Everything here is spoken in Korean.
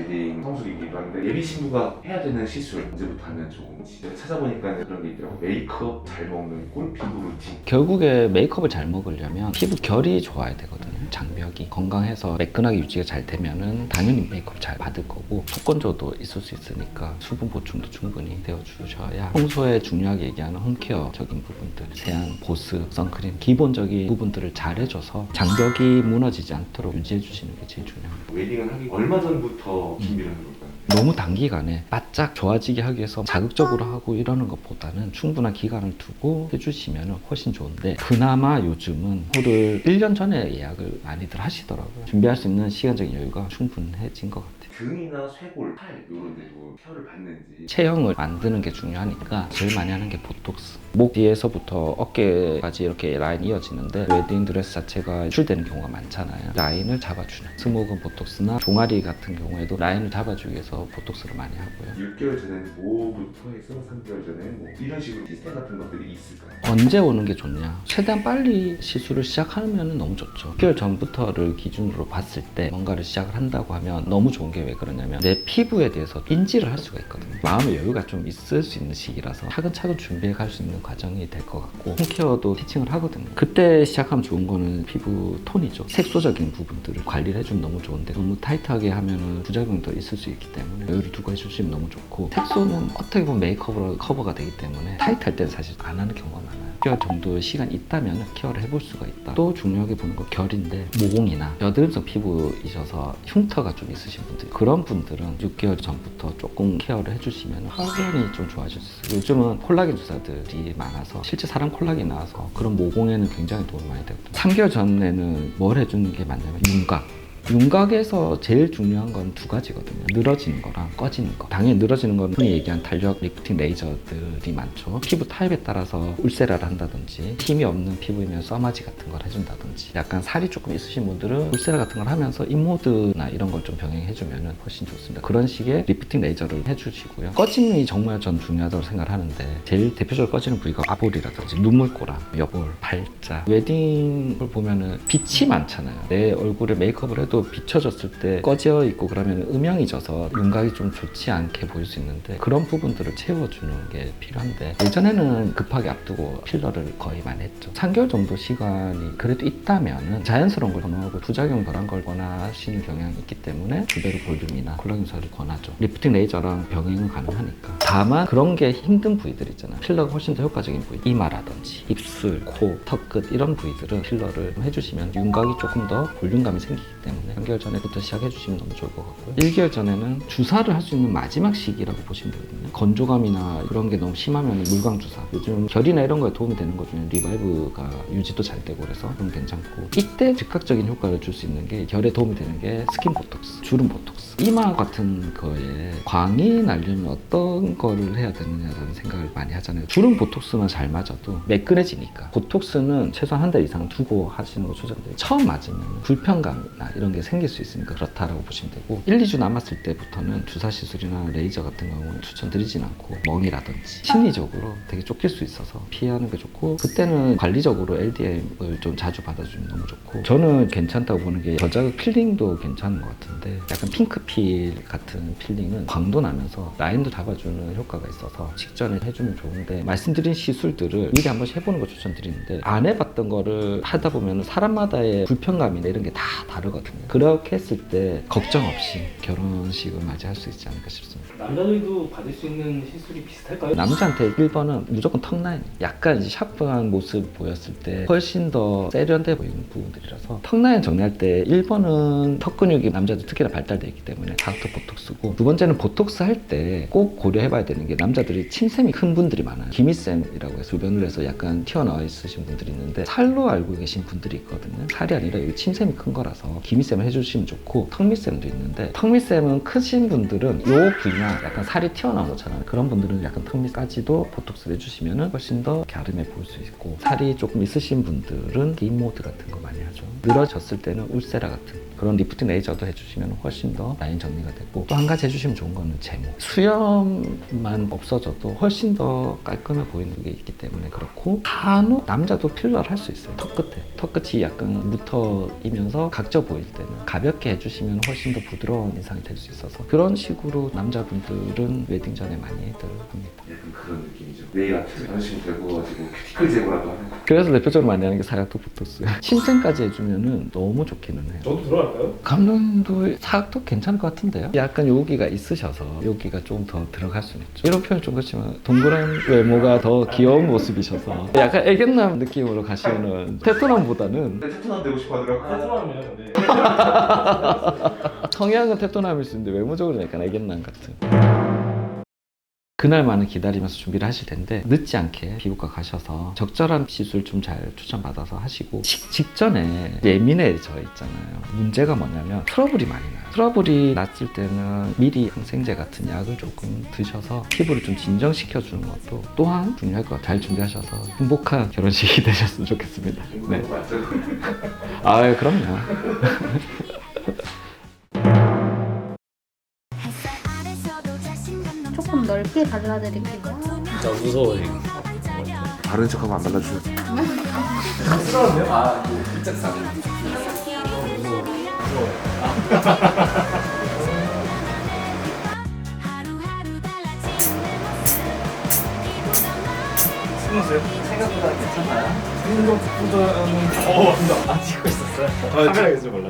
웨딩 성수기이기도 한데 예비 신부가 해야 되는 시술 언제부터 하면 좋은지 찾아보니까 그런 게 있더라고. 메이크업 잘 먹는 꿀 피부 루틴. 결국에 메이크업을 잘 먹으려면 피부 결이 좋아야 되거든요. 장벽이 건강해서 매끈하게 유지가 잘 되면은 당연히 메이크업 잘 받을 거고, 속건조도 있을 수 있으니까 수분 보충도 충분히 되어주셔야 평소에 중요하게 얘기하는 홈케어적인 부분들, 세안, 보습, 선크림 기본적인 부분들을 잘 해줘서 장벽이 무너지지 않도록 유지해 주시는 게 제일 중요합니다. 웨딩을 하기 얼마 전부터 준비를 하는 걸까요? 너무 단기간에 바짝 좋아지게 하기 위해서 자극적으로 하고 이러는 것보다는 충분한 기간을 두고 해주시면 훨씬 좋은데, 그나마 요즘은 홀을 1년 전에 예약을 많이들 하시더라고요. 준비할 수 있는 시간적인 여유가 충분해진 것 같아요. 등이나 쇄골, 팔 이런 데도 케어를 받는지. 체형을 만드는 게 중요하니까 제일 많이 하는 게 보톡스. 목 뒤에서부터 어깨까지 이렇게 라인이 이어지는데 웨딩 드레스 자체가 유출되는 경우가 많잖아요. 라인을 잡아주는 스모근 보톡스나 종아리 같은 경우에도 라인을 잡아주기 위해서 보톡스를 많이 하고요. 6개월 전에는 뭐부터 해서 3개월 전에 뭐 이런 식으로 시스템 같은 것들이 있을까요? 언제 오는 게 좋냐? 최대한 빨리 시술을 시작하면 너무 좋죠. 6개월 전부터를 기준으로 봤을 때 뭔가를 시작을 한다고 하면 너무 좋은 게 왜 그러냐면 내 피부에 대해서 인지를 할 수가 있거든요. 마음의 여유가 좀 있을 수 있는 시기라서 차근차근 준비해 갈 수 있는 과정이 될 것 같고, 홈케어도 티칭을 하거든요. 그때 시작하면 좋은 거는 피부 톤이죠. 색소적인 부분들을 관리를 해주면 너무 좋은데 너무 타이트하게 하면 부작용도 있을 수 있기 때문에 여유를 두고 해주시면 너무 좋고, 색소는 어떻게 보면 메이크업으로 커버가 되기 때문에 타이트할 때는 사실 안 하는 경우가 많아요. 6개월 정도 시간 있다면 케어를 해볼 수가 있다. 또 중요하게 보는 건 결인데, 모공이나 여드름성 피부이셔서 흉터가 좀 있으신 분들, 그런 분들은 6개월 전부터 조금 케어를 해주시면 확연히 좀 좋아질 수 있어요. 요즘은 콜라겐 주사들이 많아서 실제 사람 콜라겐이 나와서 그런 모공에는 굉장히 도움이 많이 되거든요. 3개월 전에는 뭘 해주는 게 맞냐면 윤곽에서 제일 중요한 건 두 가지거든요. 늘어지는 거랑 꺼지는 거. 당연히 늘어지는 건 흔히 얘기한 탄력 리프팅 레이저들이 많죠. 피부 타입에 따라서 울세라를 한다든지, 힘이 없는 피부이면 써마지 같은 걸 해준다든지, 약간 살이 조금 있으신 분들은 울세라 같은 걸 하면서 인모드나 이런 걸 좀 병행해주면 훨씬 좋습니다. 그런 식의 리프팅 레이저를 해주시고요. 꺼짐이 정말 전 중요하다고 생각을 하는데, 제일 대표적으로 꺼지는 부위가 아볼이라든지 눈물꼬라, 여볼, 팔자. 웨딩을 보면은 빛이 많잖아요. 내 얼굴에 메이크업을 해도 비춰졌을 때 꺼져 있고 그러면 음영이 져서 윤곽이 좀 좋지 않게 보일 수 있는데, 그런 부분들을 채워주는 게 필요한데, 예전에는 급하게 앞두고 필러를 거의 많이 했죠. 3개월 정도 시간이 그래도 있다면 자연스러운 걸 선호하고 부작용 덜한 걸 원하시는 경향이 있기 때문에 주베르 볼륨이나 콜라겐 주사를 권하죠. 리프팅 레이저랑 병행은 가능하니까. 다만 그런 게 힘든 부위들 있잖아요. 필러가 훨씬 더 효과적인 부위, 이마라든지 입술, 코, 턱끝 이런 부위들은 필러를 해주시면 윤곽이 조금 더 볼륨감이 생기기 때문에 3개월 전에부터 시작해주시면 너무 좋을 것 같고요. 1개월 전에는 주사를 할 수 있는 마지막 시기라고 보시면 되거든요. 건조감이나 그런 게 너무 심하면 물광 주사, 요즘 결이나 이런 거에 도움이 되는 것 중에 리바이브가 유지도 잘 되고 그래서 좀 괜찮고, 이때 즉각적인 효과를 줄 수 있는 게, 결에 도움이 되는 게 스킨 보톡스, 주름 보톡스. 이마 같은 거에 광이 나려면 어떤 거를 해야 되느냐라는 생각을 많이 하잖아요. 주름 보톡스만 잘 맞아도 매끈해지니까. 보톡스는 최소한 한 달 이상 두고 하시는 거 추천드려요. 처음 맞으면 불편감이나 이런 게 생길 수 있으니까 그렇다라고 보시면 되고, 1, 2주 남았을 때부터는 주사 시술이나 레이저 같은 경우는 추천드리진 않고, 멍이라든지 심리적으로 되게 쫓길 수 있어서 피하는 게 좋고, 그때는 관리적으로 LDM을 좀 자주 받아주면 너무 좋고, 저는 괜찮다고 보는 게 저자극 필링도 괜찮은 것 같은데, 약간 핑크필 같은 필링은 광도 나면서 라인도 잡아주는 효과가 있어서 직전에 해주면 좋은데, 말씀드린 시술들을 미리 한 번씩 해보는 거 추천드리는데, 안 해봤던 거를 하다 보면 사람마다의 불편감이나 이런 게 다 다르거든요. 그렇게 했을 때 걱정 없이 결혼식을 맞이할 수 있지 않을까 싶습니다. 남자들도 받을 수 있는 시술이 비슷할까요? 남자한테 1번은 무조건 턱라인, 약간 이제 샤프한 모습 보였을 때 훨씬 더 세련돼 보이는 부분들이라서, 턱라인 정리할 때 1번은 턱 근육이 남자들 특히나 발달되어 있기 때문에 닥터 보톡스고, 두 번째는 보톡스 할 때 꼭 고려해봐야 되는 게, 남자들이 침샘이 큰 분들이 많아요. 기미쌤이라고 해서 주변을 해서 약간 튀어나와 있으신 분들이 있는데, 살로 알고 계신 분들이 있거든요. 살이 아니라 여기 침샘이 큰 거라서 기미쌤을 해주시면 좋고, 턱밑쌤도 있는데, 턱밑쌤은 크신 분들은 요 부위나 약간 살이 튀어나온 것처럼, 그런 분들은 약간 턱밑까지도 보톡스를 해주시면 훨씬 더 갸름해 보일 수 있고, 살이 조금 있으신 분들은 인모드 같은 거 많이 하죠. 늘어졌을 때는 울세라 같은 그런 리프팅 레이저도 해주시면 훨씬 더 라인 라인 정리가 되고, 또 한 가지 해주시면 좋은 거는 제모. 수염만 없어져도 훨씬 더 깔끔해 보이는 게 있기 때문에 그렇고, 간혹 남자도 필러를 할 수 있어요. 턱 끝이 약간 묻어이면서 각져 보일 때는 가볍게 해주시면 훨씬 더 부드러운 인상이 될 수 있어서, 그런 식으로 남자분들은 웨딩 전에 많이들 합니다. 약간 그런 느낌이죠. 네일 아트 하시면 되고 가지고 큐티클 제거라도 하는 거. 그래서 대표적으로 많이 하는 게 사각턱 보톡스예요. 신생까지 해주면은 너무 좋기는 해요. 저도 들어갈까요? 감독님도 사각턱 괜찮을 것 같은데요? 약간 여기가 있으셔서 여기가 좀 더 들어갈 수는 있죠. 이런 표현 좀 그렇지만 동그란 외모가 더 귀여운 모습이셔서 약간 애견남 느낌으로 가시는 테토남보다는, 근데 테토남 되고 싶어 하더라고요. 해주면 네. 성향은 테토남일 수 있는데 외모적으로 약간 애견남 같은. 그날만을 기다리면서 준비를 하실 텐데, 늦지 않게 피부과 가셔서 적절한 시술 좀 잘 추천받아서 하시고, 직전에 예민해져 있잖아요. 문제가 뭐냐면 트러블이 많이 나요. 트러블이 났을 때는 미리 항생제 같은 약을 조금 드셔서 피부를 좀 진정시켜 주는 것도 또한 중요할 것 같아요. 잘 준비하셔서 행복한 결혼식이 되셨으면 좋겠습니다. 네. 맞죠? 아, 그럼요. 조금 넓게 발라드릴게요. 진짜 무서워요. 바른 척하면 안 발라줘요. 쑥스러운데요? 아, 이거 진짜 싸네. 무서워요. 생각보다 괜찮나요? 생각보다는 맞다. 찍고 있었어요. 카메라 계속 몰라.